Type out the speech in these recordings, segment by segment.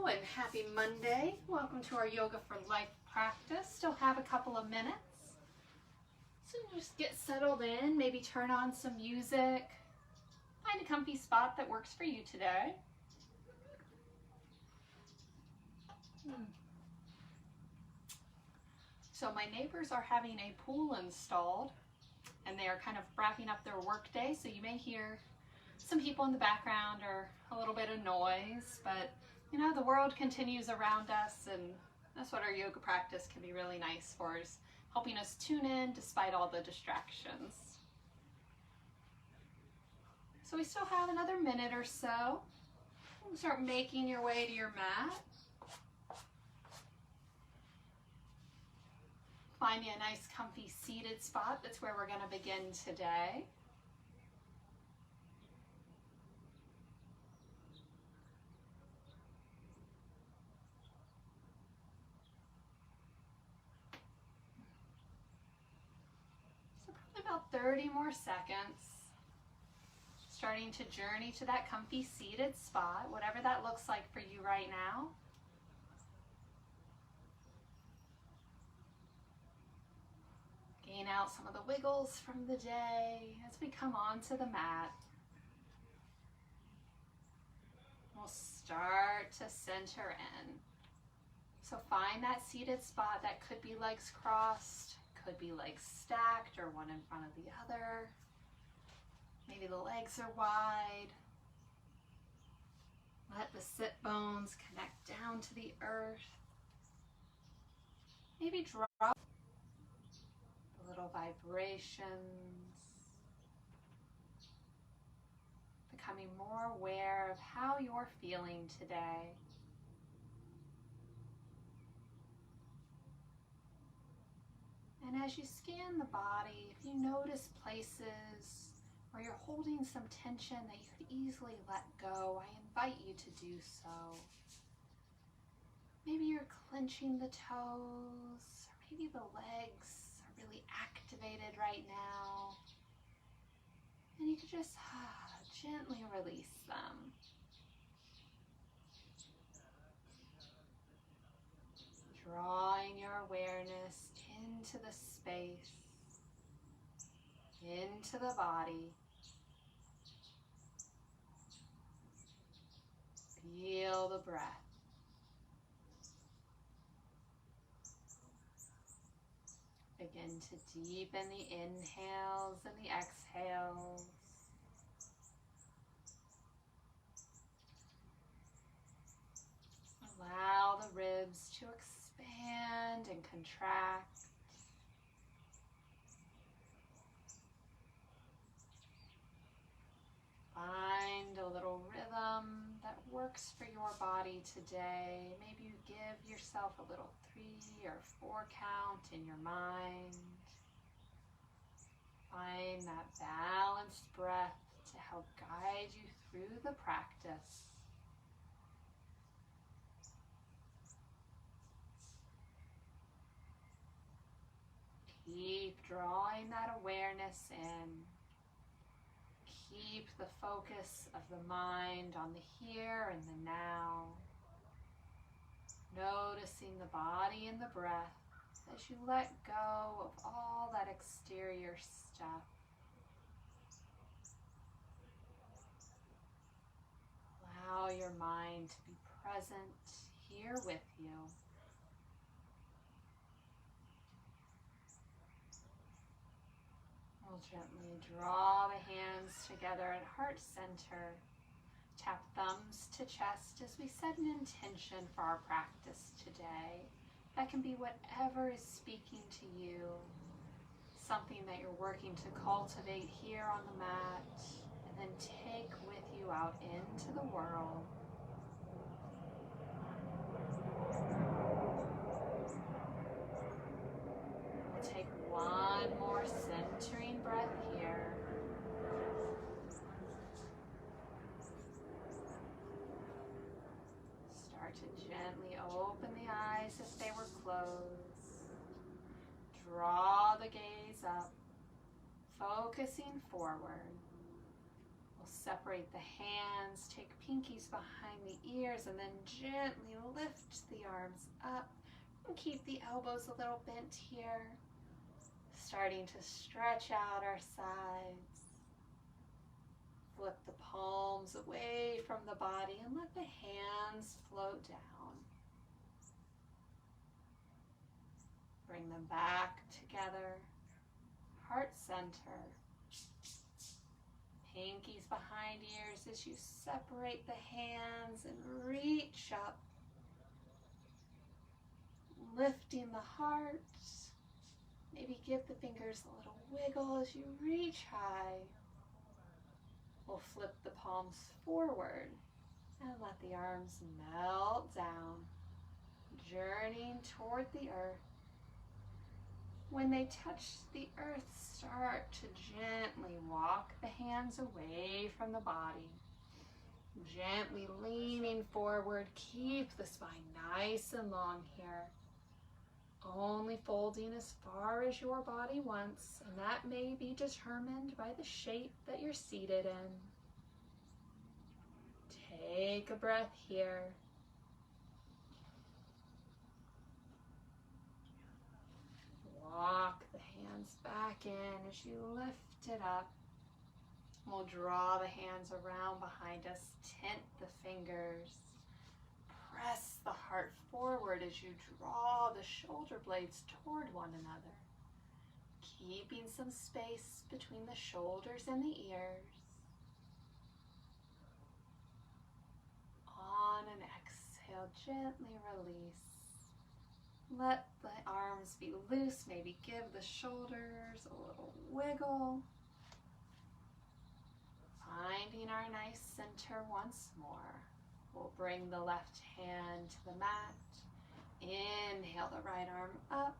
and happy Monday. Welcome to our Yoga for Life practice. Still have a couple of minutes. So just get settled in, maybe turn on some music. Find a comfy spot that works for you today. So my neighbors are having a pool installed and they are kind of wrapping up their work day, so you may hear some people in the background or a little bit of noise, but you know, the world continues around us, and that's what our yoga practice can be really nice for, is helping us tune in despite all the distractions. So we still have another minute or so. Start making your way to your mat. Finding a nice comfy seated spot. That's where we're going to begin today. So probably about 30 more seconds. Starting to journey to that comfy seated spot, whatever that looks like for you right now. Gain out some of the wiggles from the day as we come onto the mat. We'll start to center in. So find that seated spot. That could be legs crossed, could be legs stacked or one in front of the other. Maybe the legs are wide. Let the sit bones connect down to the earth. Maybe drop the little vibrations. Becoming more aware of how you're feeling today. And as you scan the body, if you notice places where you're holding some tension that you could easily let go, I invite you to do so. Maybe you're clenching the toes, or maybe the legs are really activated right now. And you could just gently release them. Drawing your awareness into the space, into the body. Feel the breath. Begin to deepen the inhales and the exhales. Allow the ribs to expand and contract. Find a little rhythm that works for your body today. Maybe you give yourself a little 3 or 4 count in your mind. Find that balanced breath to help guide you through the practice. Keep drawing that awareness in. Keep the focus of the mind on the here and the now. Noticing the body and the breath as you let go of all that exterior stuff. Allow your mind to be present here with you. We'll gently draw the hands together at heart center. Tap thumbs to chest as we set an intention for our practice today. That can be whatever is speaking to you, something that you're working to cultivate here on the mat, and then take with you out into the world. We'll take one more centering breath here. Start to gently open the eyes if they were closed. Draw the gaze up, focusing forward. We'll separate the hands, take pinkies behind the ears, and then gently lift the arms up. And keep the elbows a little bent here. Starting to stretch out our sides. Flip the palms away from the body and let the hands float down. Bring them back together. Heart center. Pinkies behind ears as you separate the hands and reach up. Lifting the heart. Maybe give the fingers a little wiggle as you reach high. We'll flip the palms forward and let the arms melt down, journeying toward the earth. When they touch the earth, start to gently walk the hands away from the body. Gently leaning forward, keep the spine nice and long here. Only folding as far as your body wants, and that may be determined by the shape that you're seated in. Take a breath here. Walk the hands back in as you lift it up. We'll draw the hands around behind us, tint the fingers. Press the heart forward as you draw the shoulder blades toward one another, keeping some space between the shoulders and the ears. On an exhale, gently release. Let the arms be loose, maybe give the shoulders a little wiggle. Finding our nice center once more. We'll bring the left hand to the mat. Inhale the right arm up.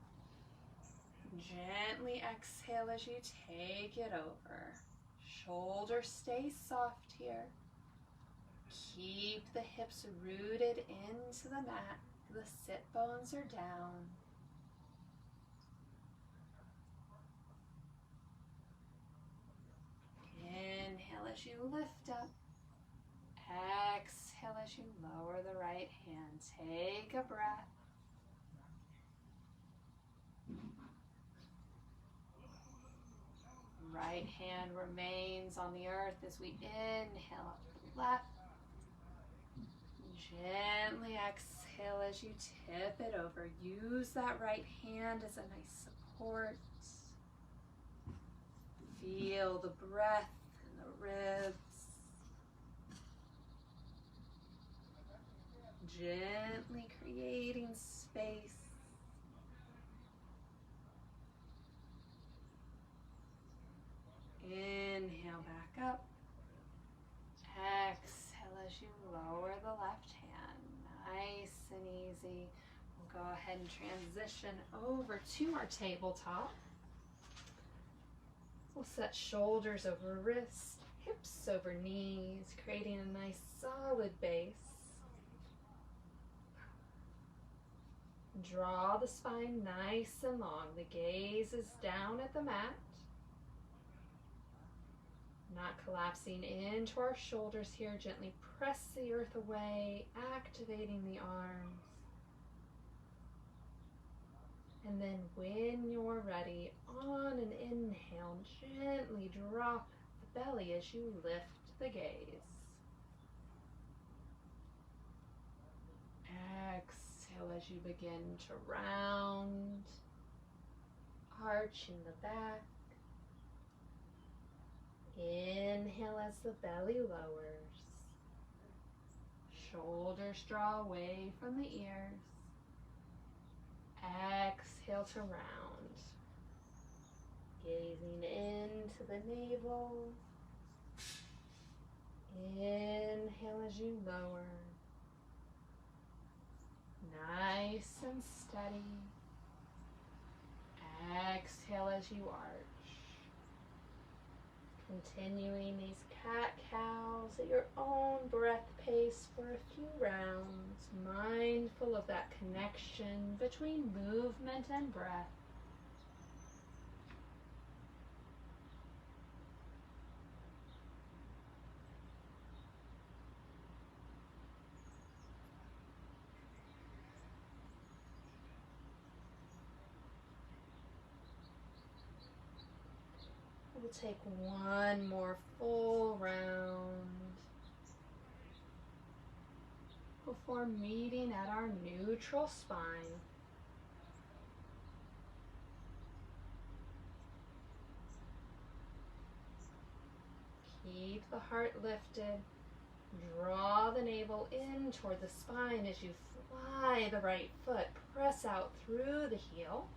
Gently exhale as you take it over. Shoulders stay soft here. Keep the hips rooted into the mat. The sit bones are down. Inhale as you lift up. Exhale as you lower the right hand. Take a breath. Right hand remains on the earth as we inhale up the left. Gently exhale as you tip it over. Use that right hand as a nice support. Feel the breath in the ribs. Gently creating space. Inhale back up. Exhale as you lower the left hand. Nice and easy. We'll go ahead and transition over to our tabletop. We'll set shoulders over wrists, hips over knees, creating a nice solid base. Draw the spine nice and long. The gaze is down at the mat. Not collapsing into our shoulders here. Gently press the earth away, activating the arms. And then when you're ready, on an inhale, gently drop the belly as you lift the gaze. Exhale as you begin to round, arching the back. Inhale as the belly lowers. Shoulders draw away from the ears. Exhale to round. Gazing into the navel. Inhale as you lower. Nice and steady. Exhale as you arch. Continuing these cat-cows at your own breath pace for a few rounds, mindful of that connection between movement and breath. We'll take one more full round before meeting at our neutral spine. Keep the heart lifted. Draw the navel in toward the spine as you fly the right foot. Press out through the heel.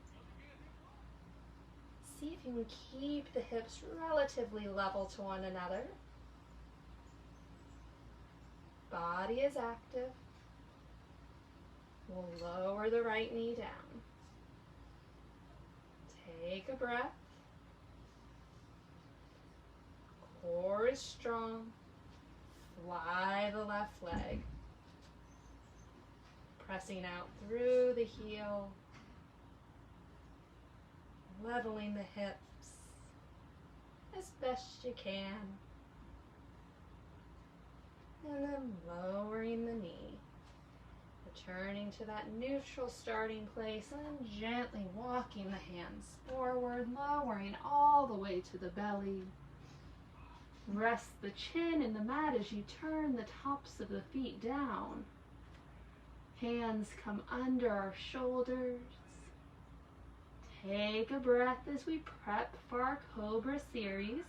See if you can keep the hips relatively level to one another. Body is active. We'll lower the right knee down. Take a breath. Core is strong. Fly the left leg. Pressing out through the heel. Leveling the hips as best you can. And then lowering the knee. Returning to that neutral starting place and then gently walking the hands forward, lowering all the way to the belly. Rest the chin in the mat as you turn the tops of the feet down. Hands come under our shoulders. Take a breath as we prep for our Cobra series.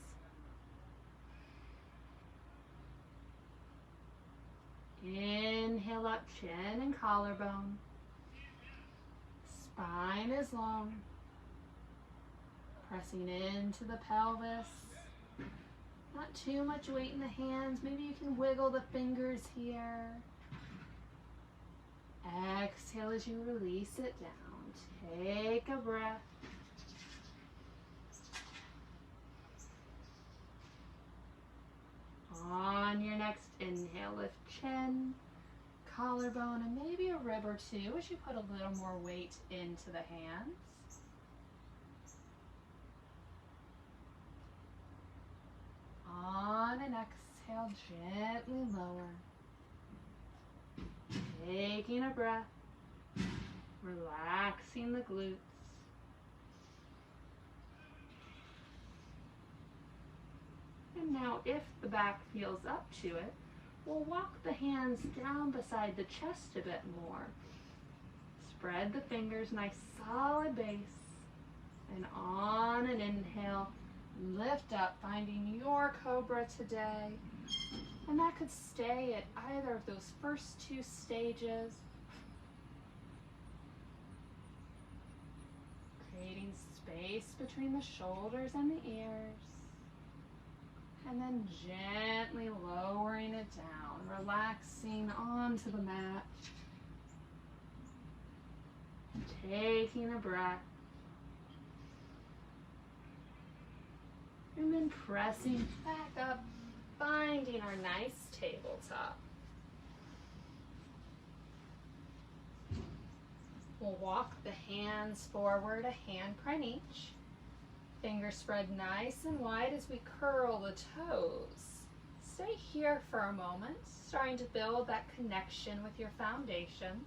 Inhale up, chin and collarbone. Spine is long. Pressing into the pelvis. Not too much weight in the hands. Maybe you can wiggle the fingers here. Exhale as you release it down. Take a breath. On your next inhale, lift chin, collarbone, and maybe a rib or two as you put a little more weight into the hands. On an exhale, gently lower. Taking a breath, relaxing the glutes. And now if the back feels up to it, we'll walk the hands down beside the chest a bit more. Spread the fingers, nice solid base. And on an inhale, lift up, finding your Cobra today. And that could stay at either of those first two stages. Creating space between the shoulders and the ears. And then gently lowering it down, relaxing onto the mat. Taking a breath. And then pressing back up, finding our nice tabletop. We'll walk the hands forward, a handprint each. Fingers spread nice and wide as we curl the toes. Stay here for a moment, starting to build that connection with your foundation.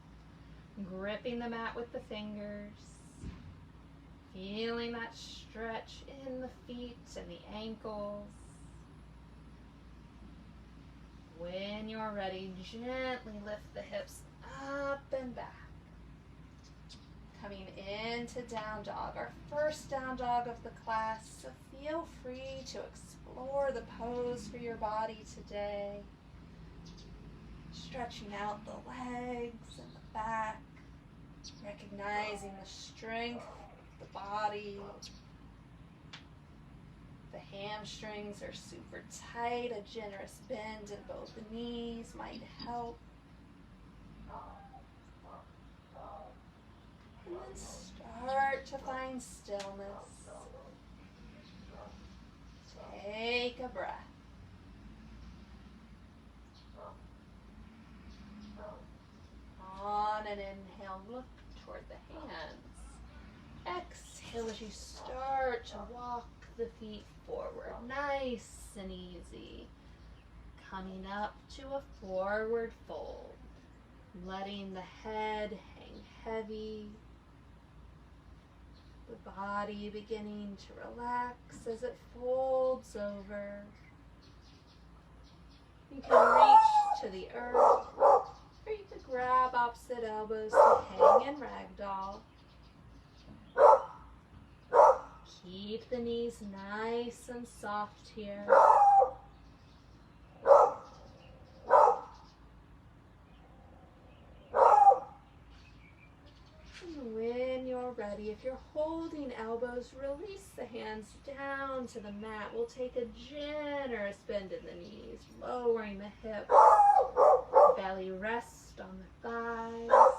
Gripping the mat with the fingers. Feeling that stretch in the feet and the ankles. When you're ready, gently lift the hips up and back. Coming into down dog, our first down dog of the class, so feel free to explore the pose for your body today. Stretching out the legs and the back, recognizing the strength of the body. The hamstrings are super tight, a generous bend in both the knees might help. And then start to find stillness. Take a breath. On an inhale, look toward the hands. Exhale as you start to walk the feet forward, nice and easy. Coming up to a forward fold, letting the head hang heavy. The body beginning to relax as it folds over. You can reach to the earth, or you could grab opposite elbows to hang in ragdoll. Keep the knees nice and soft here. And when you're ready, if you're holding elbows, release the hands down to the mat. We'll take a generous bend in the knees, lowering the hips. Belly rest on the thighs.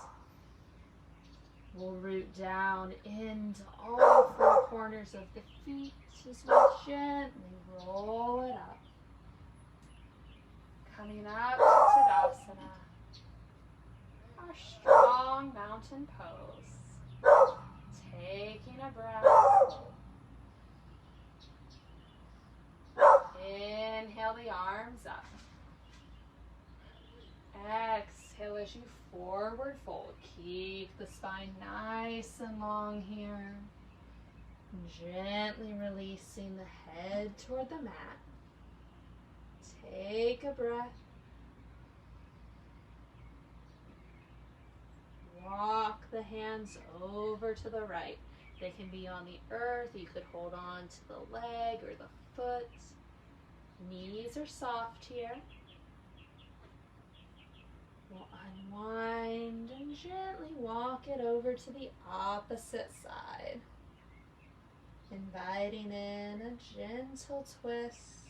We'll root down into all four corners of the feet as we gently roll it up. Coming up to Tadasana, our strong mountain pose. Taking a breath. Inhale the arms up. Exhale as you forward fold. Keep the spine nice and long here. Gently releasing the head toward the mat. Take a breath. Walk the hands over to the right. They can be on the earth. You could hold on to the leg or the foot. Knees are soft here. We'll unwind and gently walk it over to the opposite side. Inviting in a gentle twist.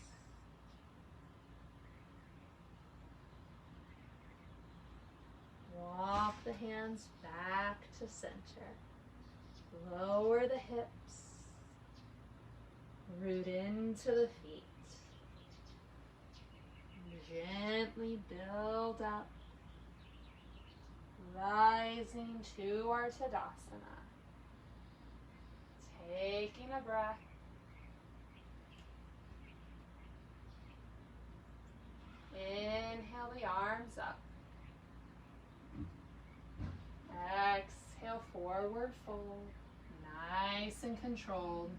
Walk the hands back to center. Lower the hips. Root into the feet. Gently build up. Rising to our Tadasana. Taking a breath. Inhale the arms up. Exhale, forward fold. Nice and controlled.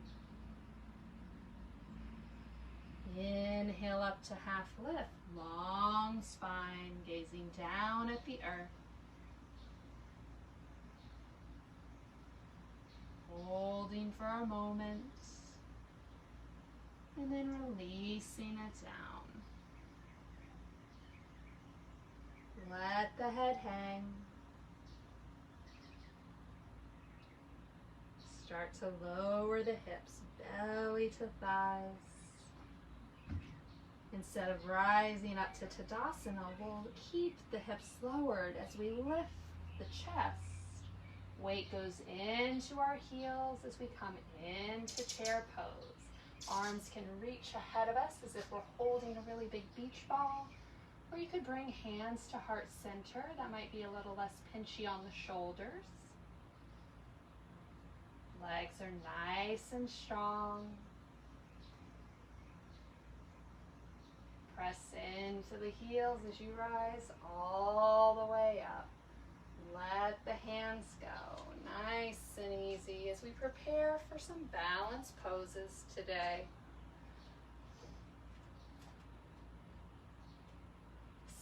Inhale up to half lift. Long spine, gazing down at the earth. Holding for a moment. And then releasing it down. Let the head hang. Start to lower the hips, belly to thighs. Instead of rising up to Tadasana, we'll keep the hips lowered as we lift the chest. Weight goes into our heels as we come into chair pose. Arms can reach ahead of us as if we're holding a really big beach ball. Or you could bring hands to heart center. That might be a little less pinchy on the shoulders. Legs are nice and strong. Press into the heels as you rise all the way up. Let the hands go. Nice and easy as we prepare for some balance poses today.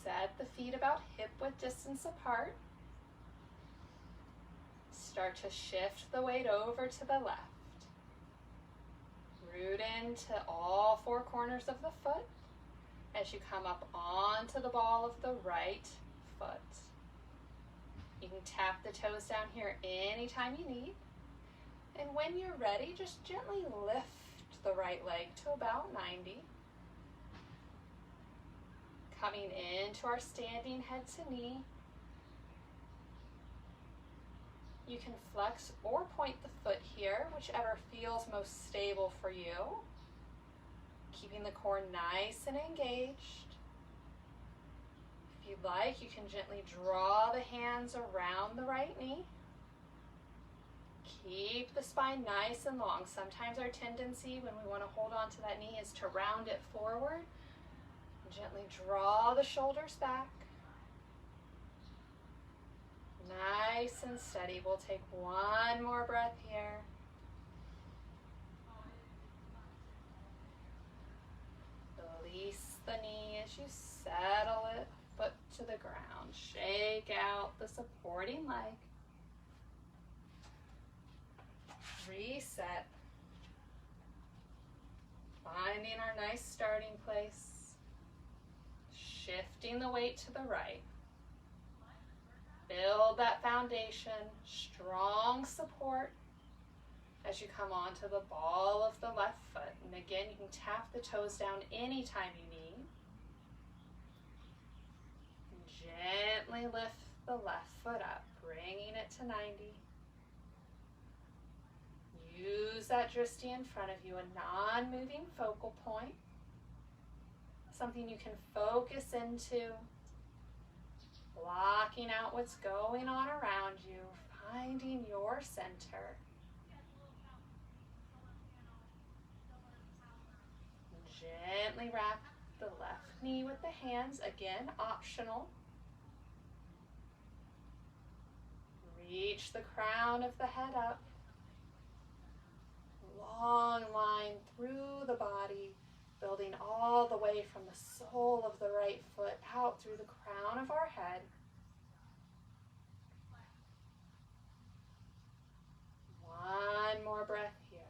Set the feet about hip-width distance apart. Start to shift the weight over to the left. Root into all four corners of the foot as you come up onto the ball of the right foot. You can tap the toes down here anytime you need. And when you're ready, just gently lift the right leg to about 90. Coming into our standing head to knee. You can flex or point the foot here, whichever feels most stable for you. Keeping the core nice and engaged. If you'd like, you can gently draw the hands around the right knee. Keep the spine nice and long. Sometimes our tendency when we want to hold on to that knee is to round it forward. Gently draw the shoulders back. Nice and steady. We'll take one more breath here. Release the knee as you settle it, foot to the ground. Shake out the supporting leg. Reset. Finding our nice starting place. Shifting the weight to the right. Build that foundation, strong support as you come onto the ball of the left foot. And again, you can tap the toes down anytime you need. And gently lift the left foot up, bringing it to 90. Use that drishti in front of you, a non-moving focal point. Something you can focus into. Blocking out what's going on around you, finding your center. Gently wrap the left knee with the hands, again, optional. Reach the crown of the head up. Long line through the body, building all the way from the sole of the right foot out through the crown of our head. One more breath here.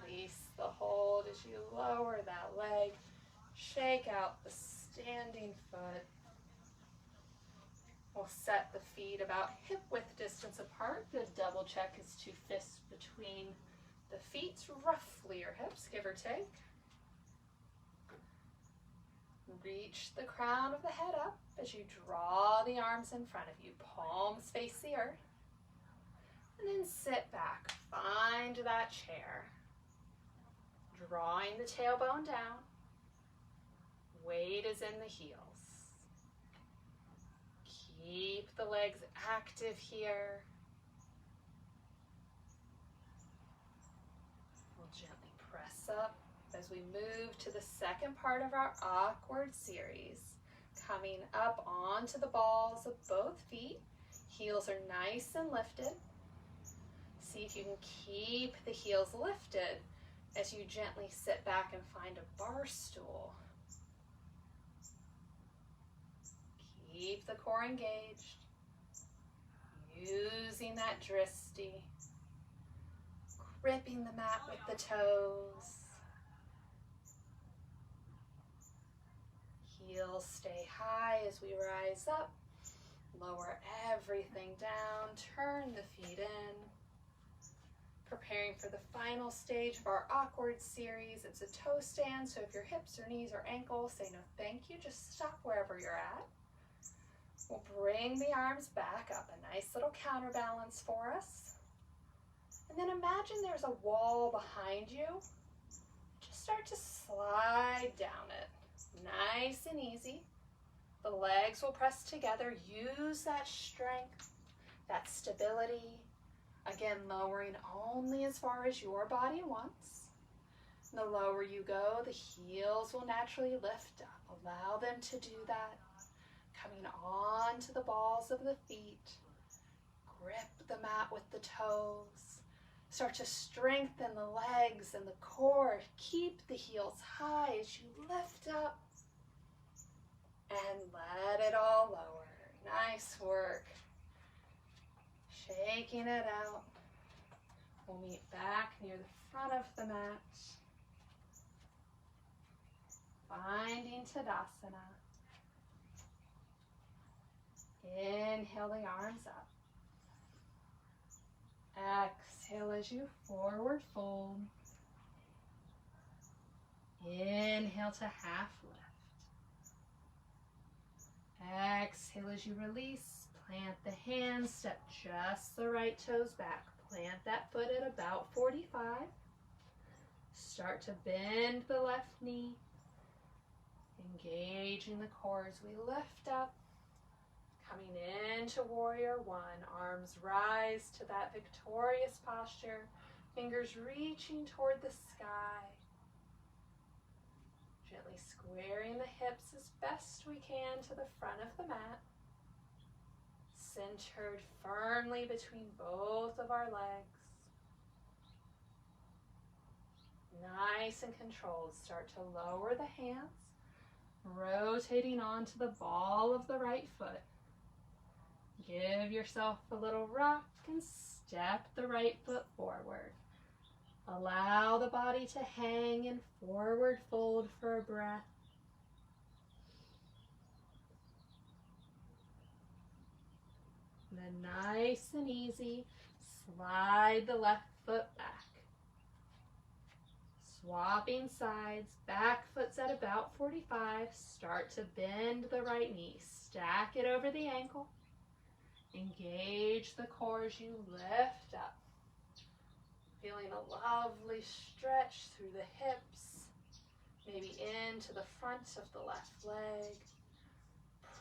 Release the hold as you lower that leg. Shake out the standing foot. We'll set the feet about hip width distance apart. Good double check is 2 fists between the feet, roughly your hips, give or take. Reach the crown of the head up as you draw the arms in front of you. Palms face the earth. And then sit back. Find that chair. Drawing the tailbone down. Weight is in the heels. Keep the legs active here. We'll gently press up as we move to the second part of our awkward series. Coming up onto the balls of both feet. Heels are nice and lifted. See if you can keep the heels lifted as you gently sit back and find a bar stool. Keep the core engaged. Using that drishti. Gripping the mat with the toes. Heels stay high as we rise up. Lower everything down. Turn the feet in. Preparing for the final stage of our awkward series. It's a toe stand, so if your hips or knees or ankles say no thank you, just stop wherever you're at. We'll bring the arms back up, a nice little counterbalance for us. And then imagine there's a wall behind you. Just start to slide down it. Nice and easy. The legs will press together. Use that strength, that stability. Again, lowering only as far as your body wants. The lower you go, the heels will naturally lift up. Allow them to do that. Coming on to the balls of the feet. Grip the mat with the toes. Start to strengthen the legs and the core. Keep the heels high as you lift up. And let it all lower. Nice work. Shaking it out. We'll meet back near the front of the mat. Finding Tadasana. Inhale the arms up. Exhale as you forward fold. Inhale to half lift. Exhale as you release. Plant the hands, step just the right toes back. Plant that foot at about 45. Start to bend the left knee. Engaging the core as we lift up. Coming into Warrior One. Arms rise to that victorious posture. Fingers reaching toward the sky. Gently squaring the hips as best we can to the front of the mat. Centered firmly between both of our legs. Nice and controlled. Start to lower the hands, rotating onto the ball of the right foot. Give yourself a little rock and step the right foot forward. Allow the body to hang in forward fold for a breath. Then nice and easy, slide the left foot back. Swapping sides, back foot's at about 45. Start to bend the right knee. Stack it over the ankle. Engage the core as you lift up. Feeling a lovely stretch through the hips, maybe into the front of the left leg.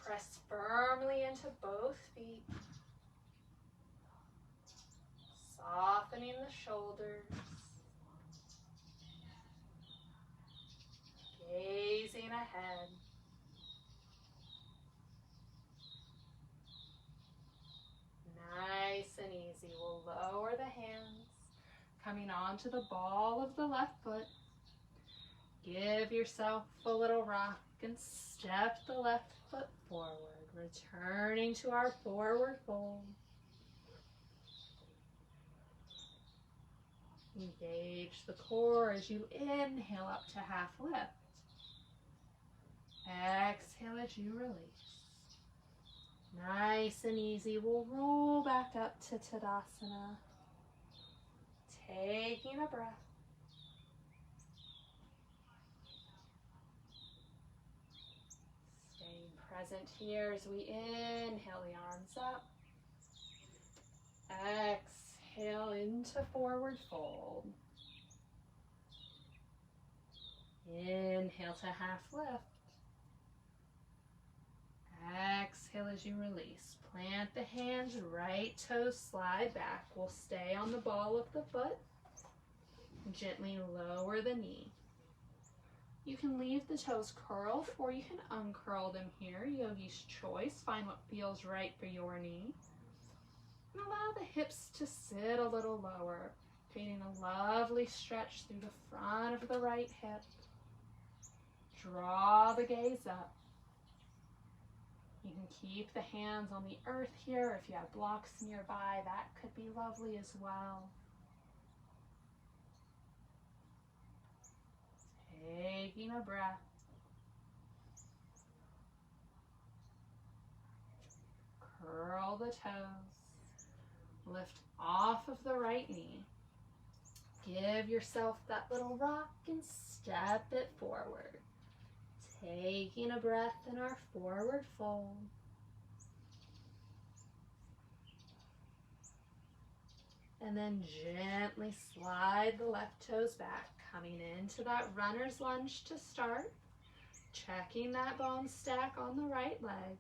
Press firmly into both feet. Softening the shoulders. Gazing ahead. Nice and easy. We'll lower the hands, coming onto the ball of the left foot. Give yourself a little rock and step the left foot forward, returning to our forward fold. Engage the core as you inhale up to half lift. Exhale as you release. Nice and easy. We'll roll back up to Tadasana. Taking a breath. Staying present here as we inhale the arms up. Exhale into forward fold. Inhale to half lift. Exhale as you release. Plant the hands, right toes slide back. We'll stay on the ball of the foot. Gently lower the knee. You can leave the toes curled or you can uncurl them here. Yogi's choice. Find what feels right for your knee. And allow the hips to sit a little lower, creating a lovely stretch through the front of the right hip. Draw the gaze up. You can keep the hands on the earth here. If you have blocks nearby, that could be lovely as well. Taking a breath. Curl the toes. Lift off of the right knee. Give yourself that little rock and step it forward. Taking a breath in our forward fold. And then gently slide the left toes back, coming into that runner's lunge to start. Checking that bone stack on the right leg.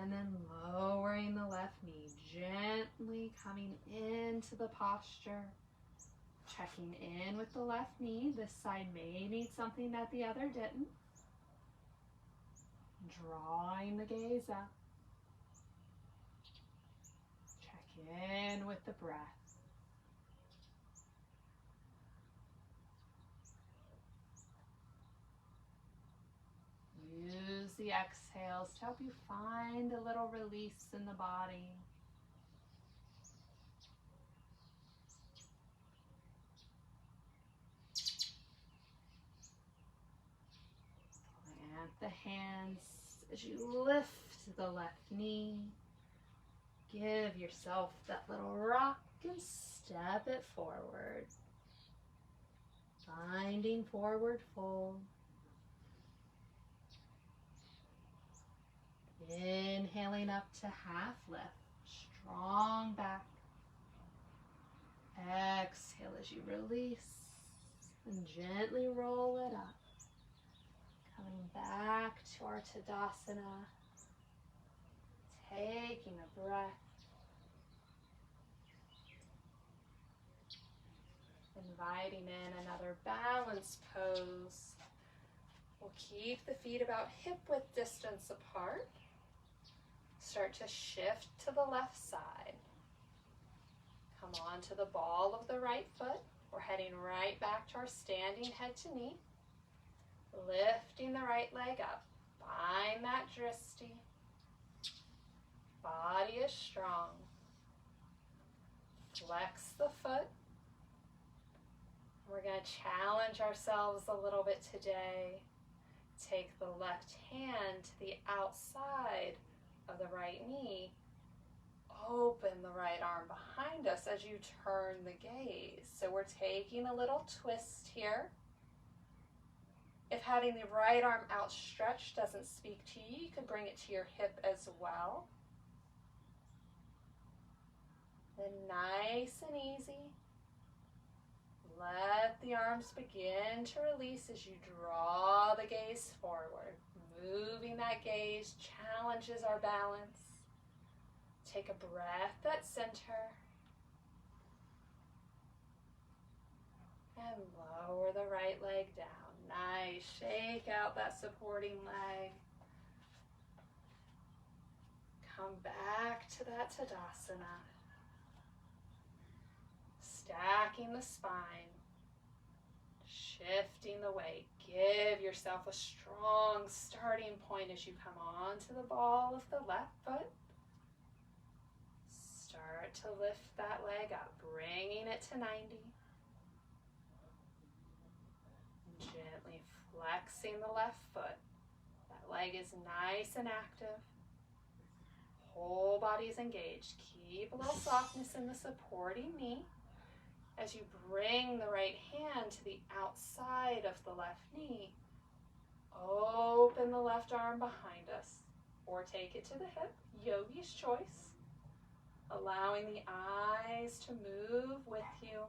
And then lowering the left knee, gently coming into the posture. Checking in with the left knee. This side may need something that the other didn't. Drawing the gaze up. Check in with the breath. Use the exhales to help you find a little release in the body. Plant the hands as you lift the left knee. Give yourself that little rock and step it forward. Finding forward fold. Inhaling up to half lift, strong back. Exhale as you release and gently roll it up. Coming back to our Tadasana, taking a breath. Inviting in another balanced pose. We'll keep the feet about hip width distance apart. Start to shift to the left side. Come on to the ball of the right foot. We're heading right back to our standing head to knee. Lifting the right leg up. Find that drishti. Body is strong. Flex the foot. We're going to challenge ourselves a little bit today. Take the left hand to the outside of the right knee. Open the right arm behind us as you turn the gaze. So we're taking a little twist here. If having the right arm outstretched doesn't speak to you, you could bring it to your hip as well. Then nice and easy, let the arms begin to release as you draw the gaze forward. Moving that gaze challenges our balance. Take a breath at center. And lower the right leg down. Nice. Shake out that supporting leg. Come back to that Tadasana. Stacking the spine. Shifting the weight. Give yourself a strong starting point as you come onto the ball of the left foot. Start to lift that leg up, bringing it to 90. Gently flexing the left foot. That leg is nice and active. Whole body is engaged. Keep a little softness in the supporting knee. As you bring the right hand to the outside of the left knee, open the left arm behind us or take it to the hip, yogi's choice. Allowing the eyes to move with you.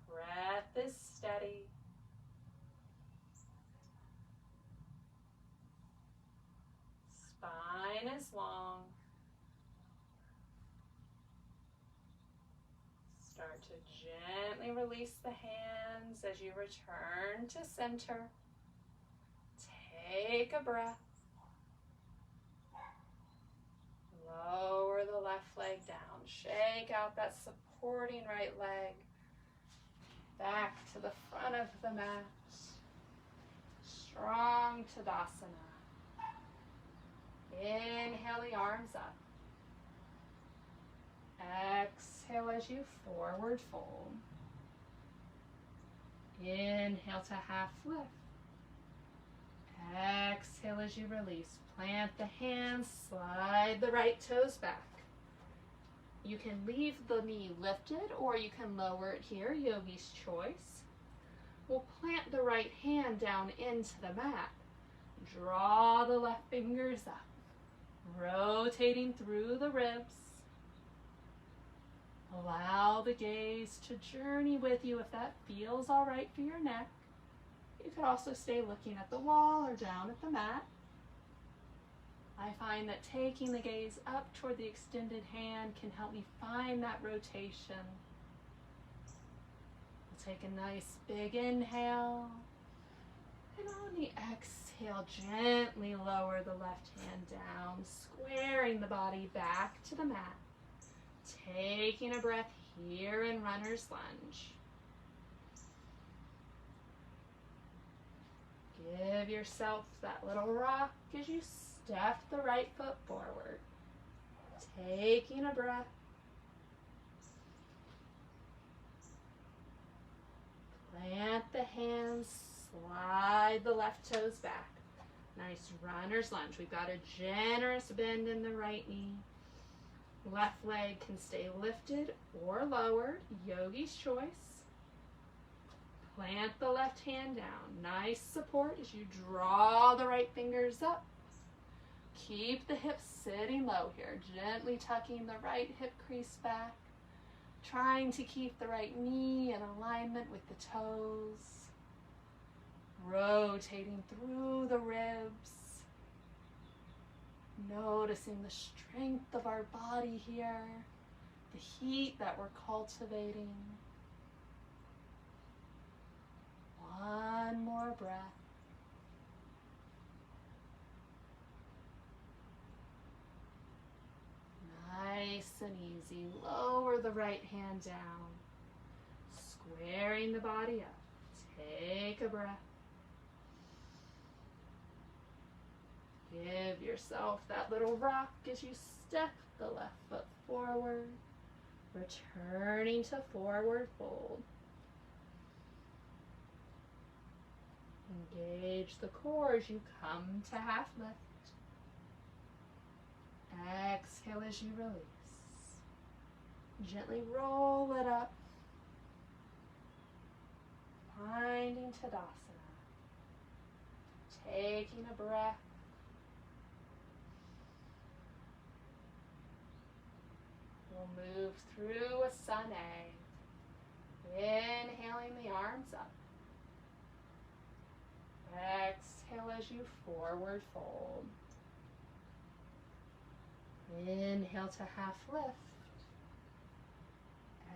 Breath is steady. Spine is long. Start to gently release the hands as you return to center. Take a breath. Lower the left leg down. Shake out that supporting right leg. Back to the front of the mat. Strong Tadasana. Inhale the arms up. Exhale as you forward fold. Inhale to half lift. Exhale as you release. Plant the hands, slide the right toes back. You can leave the knee lifted or you can lower it here, yogi's choice. We'll plant the right hand down into the mat. Draw the left fingers up, rotating through the ribs. Allow the gaze to journey with you if that feels all right for your neck. You could also stay looking at the wall or down at the mat. I find that taking the gaze up toward the extended hand can help me find that rotation. We'll take a nice big inhale. And on the exhale, gently lower the left hand down, squaring the body back to the mat. Taking a breath here in runner's lunge. Give yourself that little rock as you step the right foot forward. Taking a breath. Plant the hands, slide the left toes back. Nice runner's lunge. We've got a generous bend in the right knee. Left leg can stay lifted or lowered, yogi's choice. Plant the left hand down. Nice support as you draw the right fingers up. Keep the hips sitting low here, gently tucking the right hip crease back. Trying to keep the right knee in alignment with the toes. Rotating through the ribs. Noticing the strength of our body here, the heat that we're cultivating. One more breath. Nice and easy. Lower the right hand down, squaring the body up. Take a breath. Give yourself that little rock as you step the left foot forward, returning to forward fold. Engage the core as you come to half lift. Exhale as you release. Gently roll it up, finding Tadasana. Taking a breath. We'll move through a sun A. Inhaling the arms up. Exhale as you forward fold. Inhale to half lift.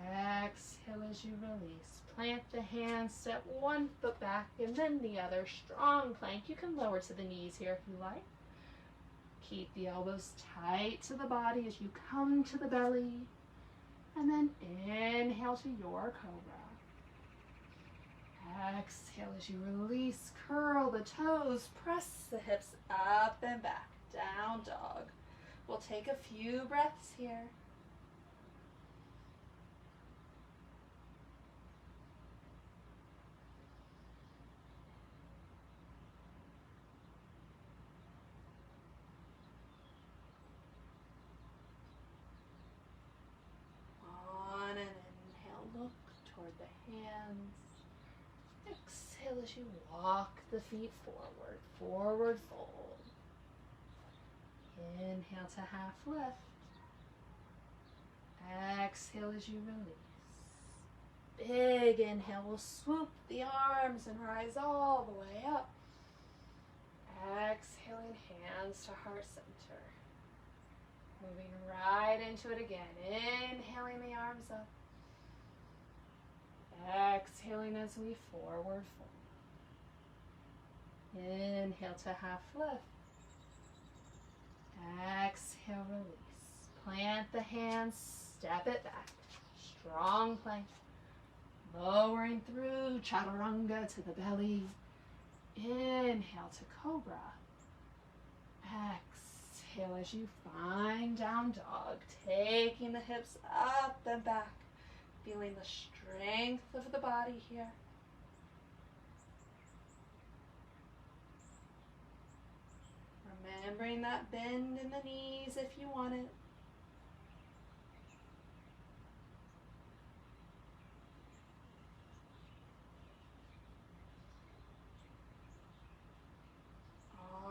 Exhale as you release. Plant the hands, step one foot back and then the other. Strong plank. You can lower to the knees here if you like. Keep the elbows tight to the body as you come to the belly. And then inhale to your cobra. Exhale as you release. Curl the toes. Press the hips up and back. Down dog. We'll take a few breaths here. On an inhale, look toward the hands. Exhale as you walk the feet forward, forward fold. Inhale to half lift. Exhale as you release. Big inhale, we'll swoop the arms and rise all the way up. Exhaling, hands to heart center. Moving right into it again. Inhaling the arms up. Exhaling as we forward fold. Inhale to half lift. Exhale, release. Plant the hands, step it back. Strong plank. Lowering through chaturanga to the belly. Inhale to cobra. Exhale as you find down dog. Taking the hips up and back. Feeling the strength of the body here. Remembering that bend in the knees if you want it.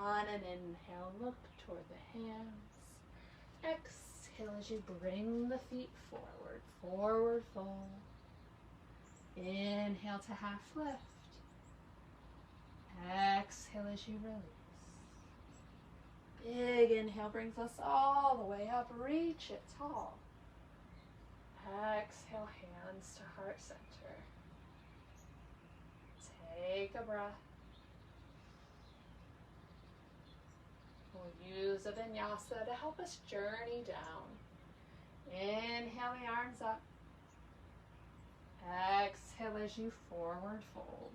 On an inhale, look toward the hands. Exhale as you bring the feet forward, forward fold. Inhale to half lift. Exhale as you release. Big inhale brings us all the way up. Reach it tall. Exhale, hands to heart center. Take a breath. We'll use a vinyasa to help us journey down. Inhale the arms up. Exhale as you forward fold.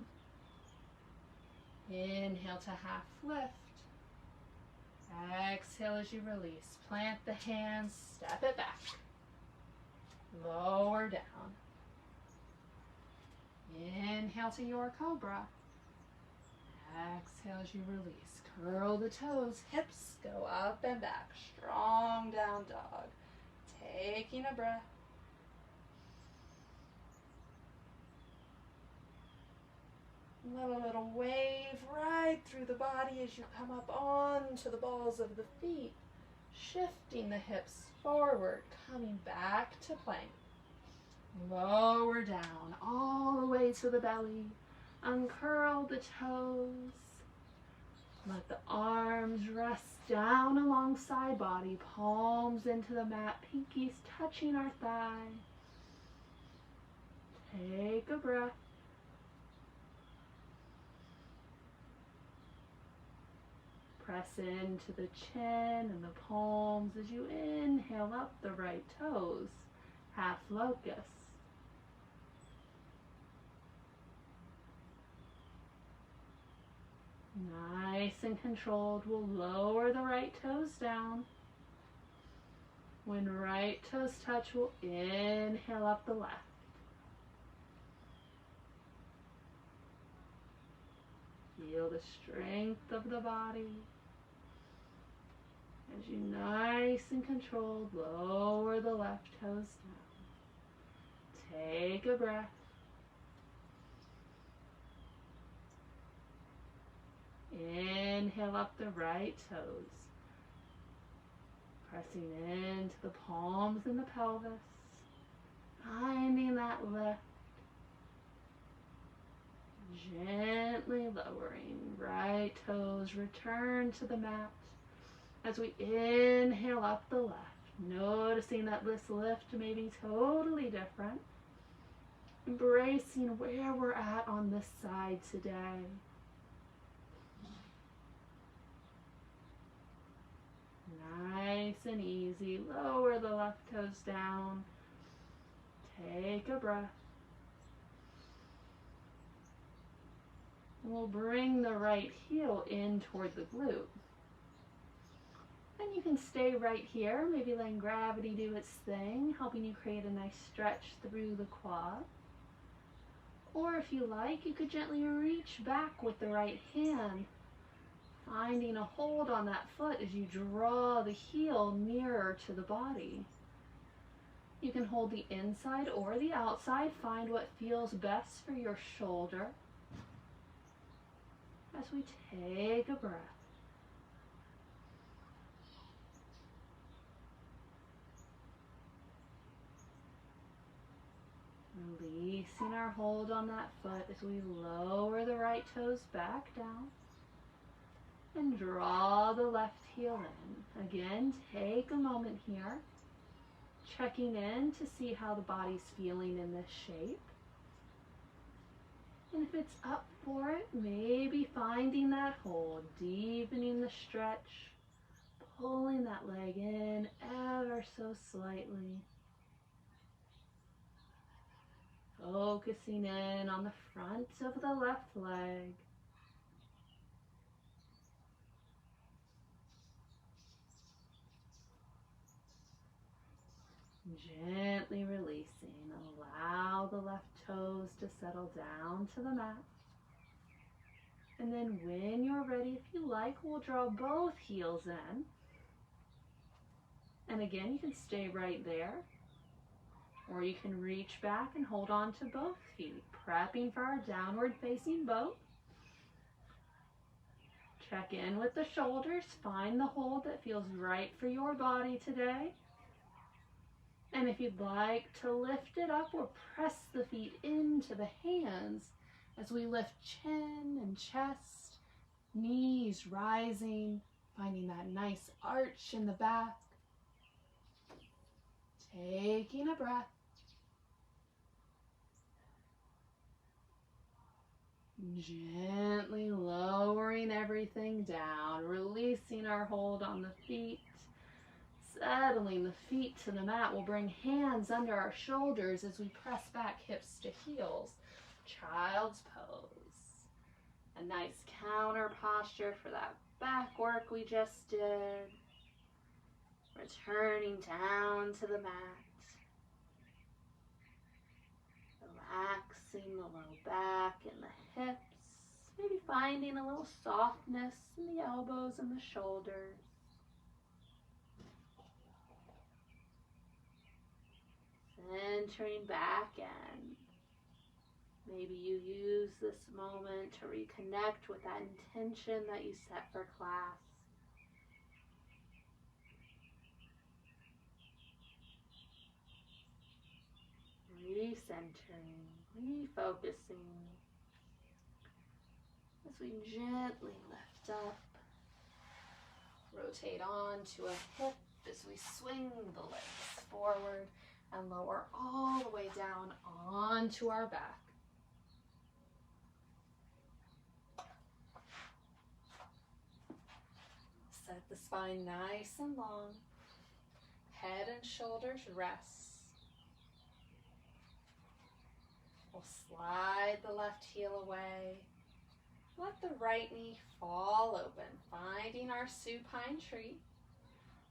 Inhale to half lift. Exhale as you release. Plant the hands, step it back. Lower down. Inhale to your cobra. Exhale as you release. Curl the toes, hips go up and back. Strong down dog. Taking a breath. Let a little wave right through the body as you come up onto the balls of the feet. Shifting the hips forward, coming back to plank. Lower down, all the way to the belly. Uncurl the toes. Let the arms rest down alongside body, palms into the mat, pinkies touching our thigh. Take a breath. Press into the chin and the palms as you inhale up the right toes. half locust. Nice and controlled, we'll lower the right toes down. When right toes touch, we'll inhale up the left. Feel the strength of the body. As you nice and controlled, lower the left toes down. Take a breath. Inhale up the right toes. Pressing into the palms and the pelvis. Finding that lift. Gently lowering. Right toes return to the mat. As we inhale up the left. Noticing that this lift may be totally different. Embracing where we're at on this side today. Nice and easy. Lower the left toes down. Take a breath. We'll bring the right heel in toward the glute. And you can stay right here, maybe letting gravity do its thing, helping you create a nice stretch through the quad. Or if you like, you could gently reach back with the right hand, finding a hold on that foot as you draw the heel nearer to the body. You can hold the inside or the outside. Find what feels best for your shoulder. As we take a breath. Releasing our hold on that foot as we lower the right toes back down. And draw the left heel in. Again, take a moment here, checking in to see how the body's feeling in this shape. And if it's up for it, maybe finding that hold, deepening the stretch, pulling that leg in ever so slightly. Focusing in on the front of the left leg. Gently releasing. Allow the left toes to settle down to the mat. And then when you're ready, if you like, we'll draw both heels in. And again, you can stay right there. Or you can reach back and hold on to both feet, prepping for our downward facing boat. Check in with the shoulders. Find the hold that feels right for your body today. And if you'd like to lift it up or press the feet into the hands as we lift chin and chest, knees rising, finding that nice arch in the back. Taking a breath. Gently lowering everything down, releasing our hold on the feet. Settling the feet to the mat. We'll bring hands under our shoulders as we press back hips to heels. Child's pose. A nice counter posture for that back work we just did. Returning down to the mat. Relaxing the low back and the hips. Maybe finding a little softness in the elbows and the shoulders. Centering back in. Maybe you use this moment to reconnect with that intention that you set for class. Recentering, refocusing. As we gently lift up, rotate on to a hip as we swing the legs forward and lower all the way down onto our back. Set the spine nice and long. Head and shoulders rest. We'll slide the left heel away. Let the right knee fall open, finding our supine tree.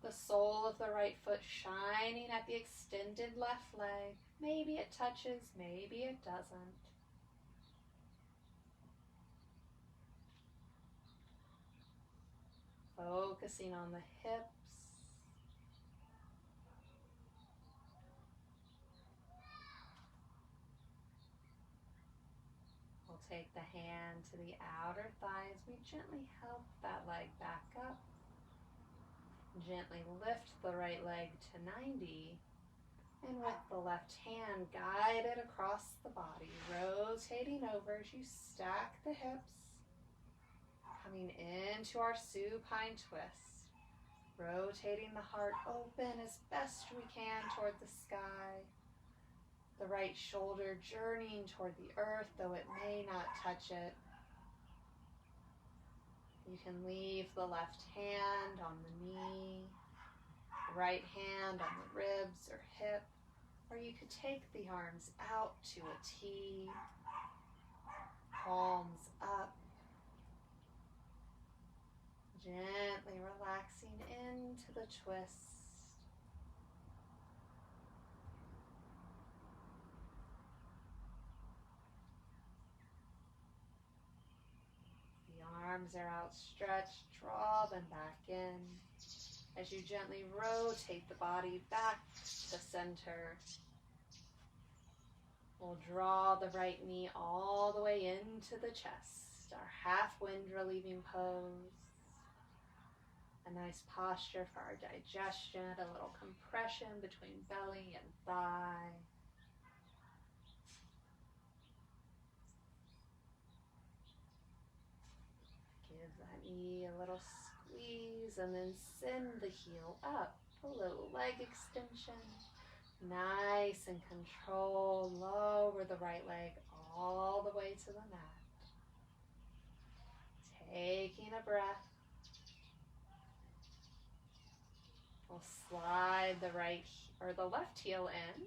The sole of the right foot shining at the extended left leg. Maybe it touches, maybe it doesn't. Focusing on the hips. We'll take the hand to the outer thigh as we gently help that leg back up. Gently lift the right leg to 90. And with the left hand, guide it across the body, rotating over as you stack the hips. Coming into our supine twist. Rotating the heart open as best we can toward the sky. The right shoulder journeying toward the earth, though it may not touch it. You can leave the left hand on the knee, right hand on the ribs or hip, or you could take the arms out to a T, palms up, gently relaxing into the twist. Arms are outstretched, draw them back in. As you gently rotate the body back to the center, we'll draw the right knee all the way into the chest, our half wind relieving pose. A nice posture for our digestion, a little compression between belly and thigh. Give that knee a little squeeze and then send the heel up. A little leg extension. Nice and controlled. Lower the right leg all the way to the mat. Taking a breath. We'll slide the left heel in.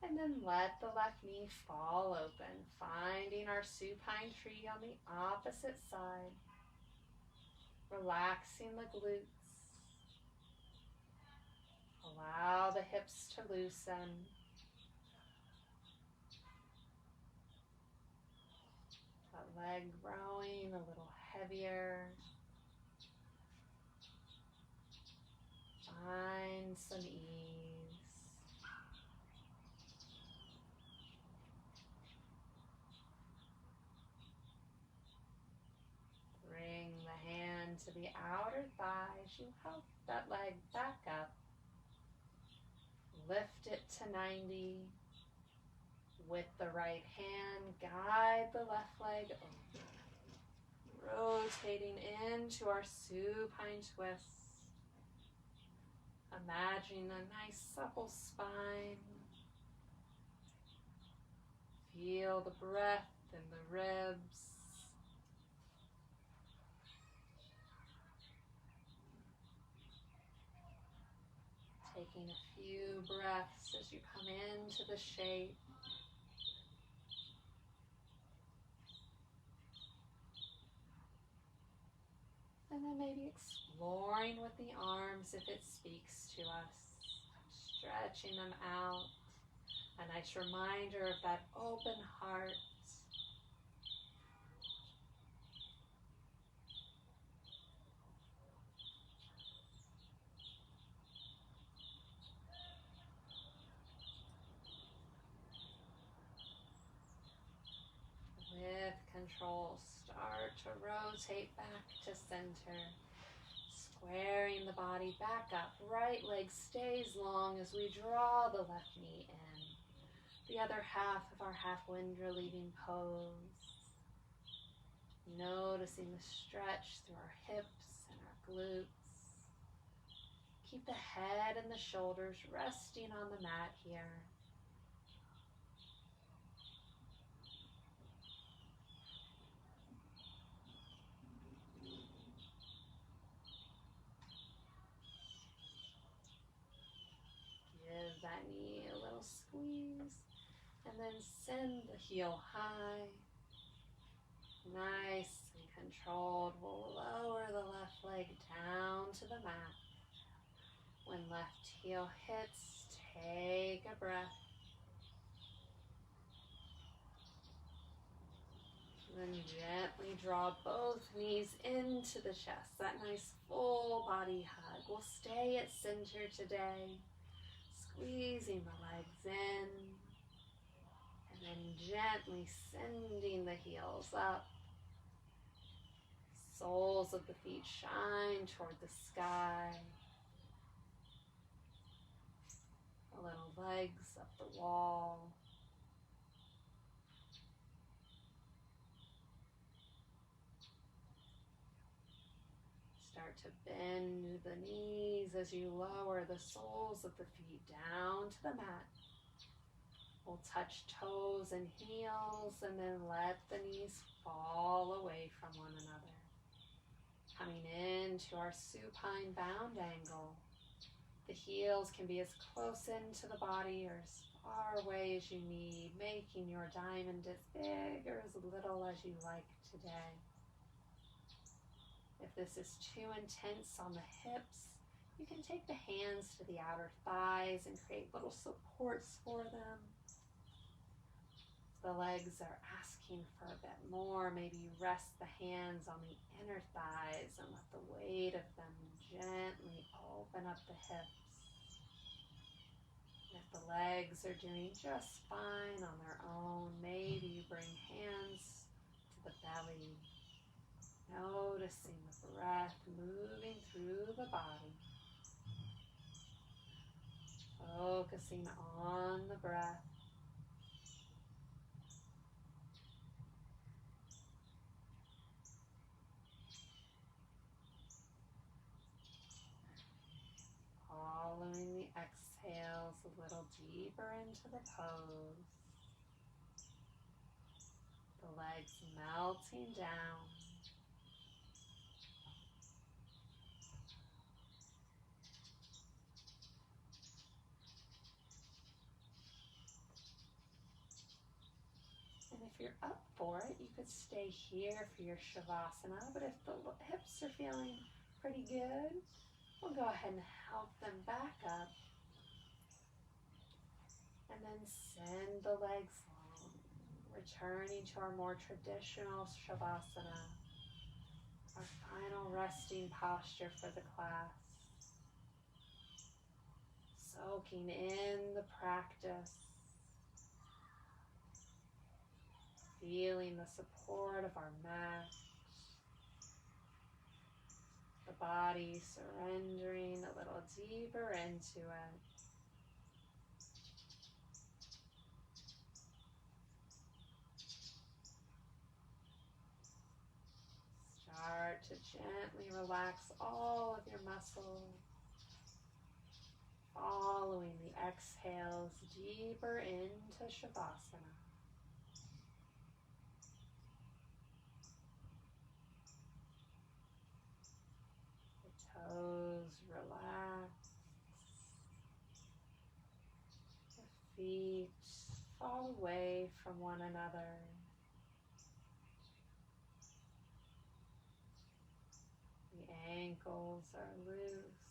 And then let the left knee fall open, finding our supine tree on the opposite side. Relaxing the glutes. Allow the hips to loosen. That leg growing a little heavier. Find some ease. Bring the hand to the outer thigh as you help that leg back up. Lift it to 90. With the right hand, guide the left leg over. Rotating into our supine twist. Imagine a nice supple spine. Feel the breath in the ribs. Taking a few breaths as you come into the shape. And then maybe exploring with the arms if it speaks to us. Stretching them out. A nice reminder of that open heart. With control, start to rotate back to center. Squaring the body back up. Right leg stays long as we draw the left knee in. The other half of our half wind relieving pose. Noticing the stretch through our hips and our glutes. Keep the head and the shoulders resting on the mat here. Give that knee a little squeeze and then send the heel high. Nice and controlled. We'll lower the left leg down to the mat. When left heel hits, take a breath. And then gently draw both knees into the chest. That nice full body hug. We'll stay at center today. Squeezing the legs in. And then gently sending the heels up. Soles of the feet shine toward the sky. The little legs up the wall. Start to bend the knees as you lower the soles of the feet down to the mat. We'll touch toes and heels and then let the knees fall away from one another. Coming into our supine bound angle. The heels can be as close into the body or as far away as you need, making your diamond as big or as little as you like today. If this is too intense on the hips, you can take the hands to the outer thighs and create little supports for them. If the legs are asking for a bit more, maybe you rest the hands on the inner thighs and let the weight of them gently open up the hips. If the legs are doing just fine on their own, maybe you bring hands to the belly, noticing the breath moving through the body. Focusing on the breath. Following the exhales a little deeper into the pose. The legs melting down. And if you're up for it, you could stay here for your Shavasana, but if the hips are feeling pretty good, we'll go ahead and help them back up. And then send the legs long, returning to our more traditional Shavasana, our final resting posture for the class. Soaking in the practice, feeling the support of our mat, the body surrendering a little deeper into it. Start to gently relax all of your muscles, following the exhales deeper into Shavasana. The toes relax, the feet fall away from one another. The ankles are loose.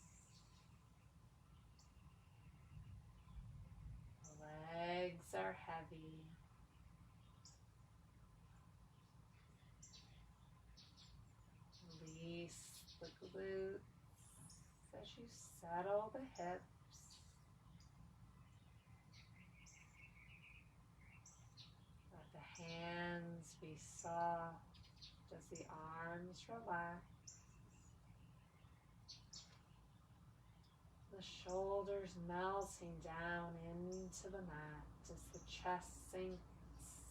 The legs are heavy. Release the glutes as you settle the hips. Let the hands be soft as the arms relax. The shoulders melting down into the mat as the chest sinks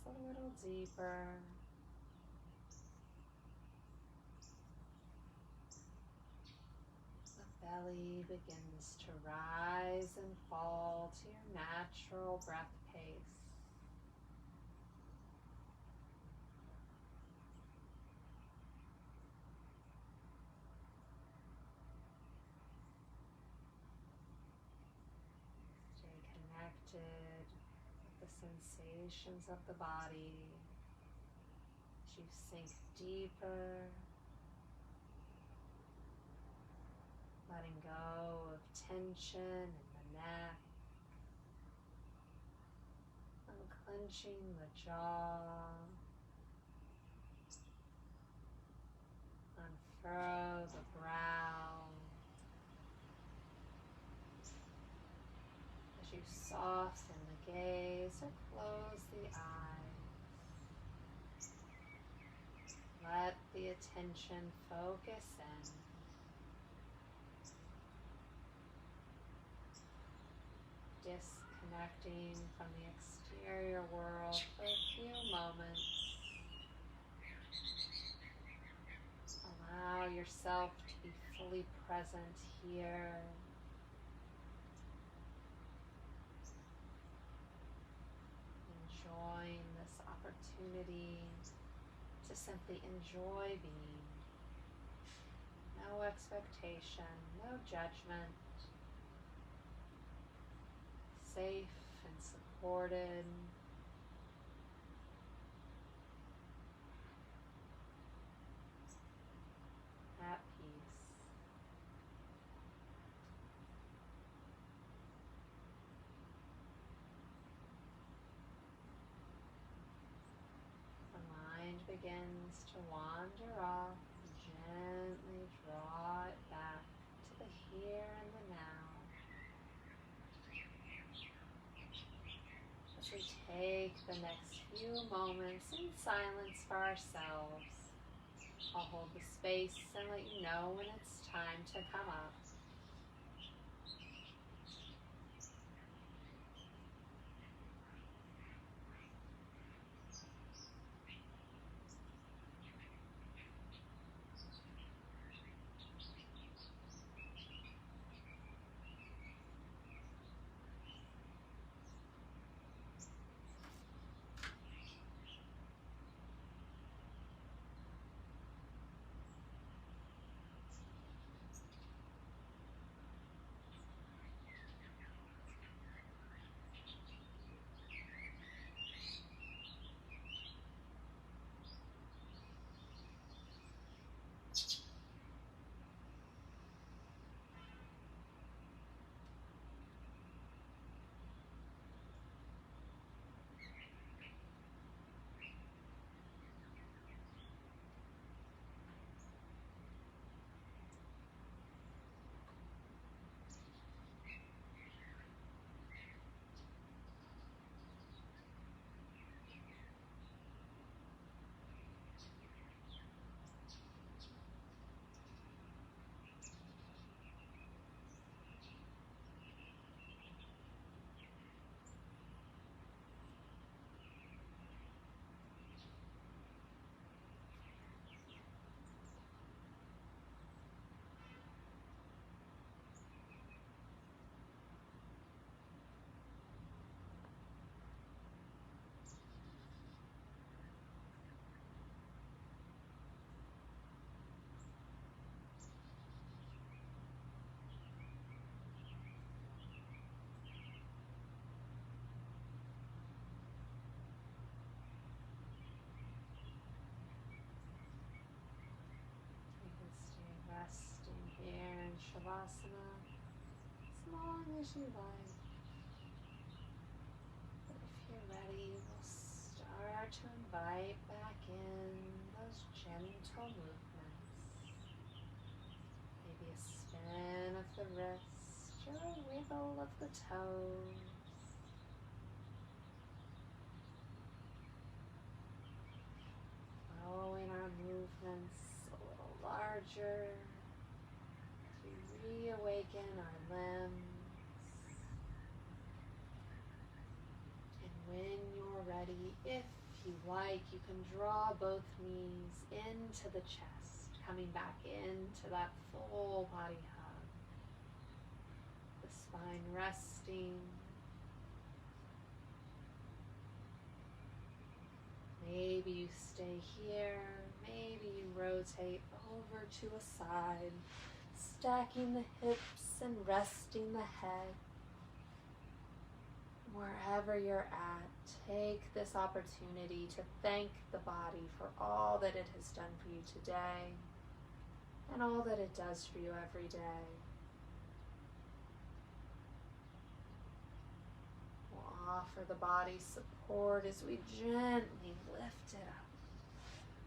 a little deeper. The belly begins to rise and fall to your natural breath pace. sensations of the body as you sink deeper, letting go of tension in the neck, unclenching the jaw, unfurl the brow as you soften the gaze or close the eyes. Let the attention focus in. Disconnecting from the exterior world for a few moments. Allow yourself to be fully present here. Enjoying this opportunity to simply enjoy being. No expectation, no judgment. Safe and supported. At peace. The mind begins to wander off. Gently draw it back to the here and the now. As we take the next few moments in silence for ourselves, I'll hold the space and let you know when it's time to come up. Resting here in Shavasana as long as you like. But if you're ready, we'll start to invite back in those gentle movements. Maybe a spin of the wrist or a wiggle of the toes. Growing our movements a little larger. Reawaken our limbs, and when you're ready, if you like, you can draw both knees into the chest, coming back into that full body hug, the spine resting. Maybe you stay here, maybe you rotate over to a side, stacking the hips and resting the head. Wherever you're at, take this opportunity to thank the body for all that it has done for you today and all that it does for you every day. We'll offer the body support as we gently lift it up,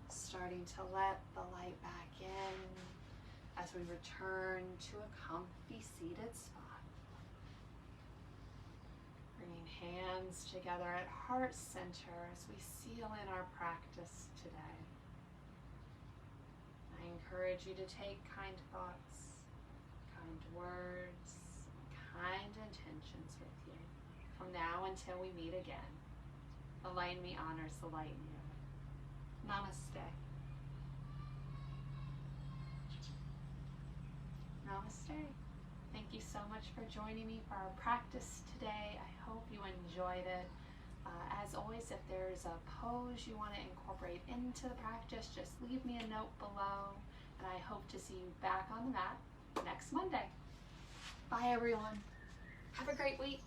starting to let the light back in as we return to a comfy seated spot. Bringing hands together at heart center as we seal in our practice today. I encourage you to take kind thoughts, kind words, kind intentions with you from now until we meet again. The light in me honors the light in you. Namaste. Namaste. Thank you so much for joining me for our practice today. I hope you enjoyed it. As always, if there's a pose you want to incorporate into the practice, just leave me a note below, and I hope to see you back on the mat next Monday. Bye, everyone. Have a great week.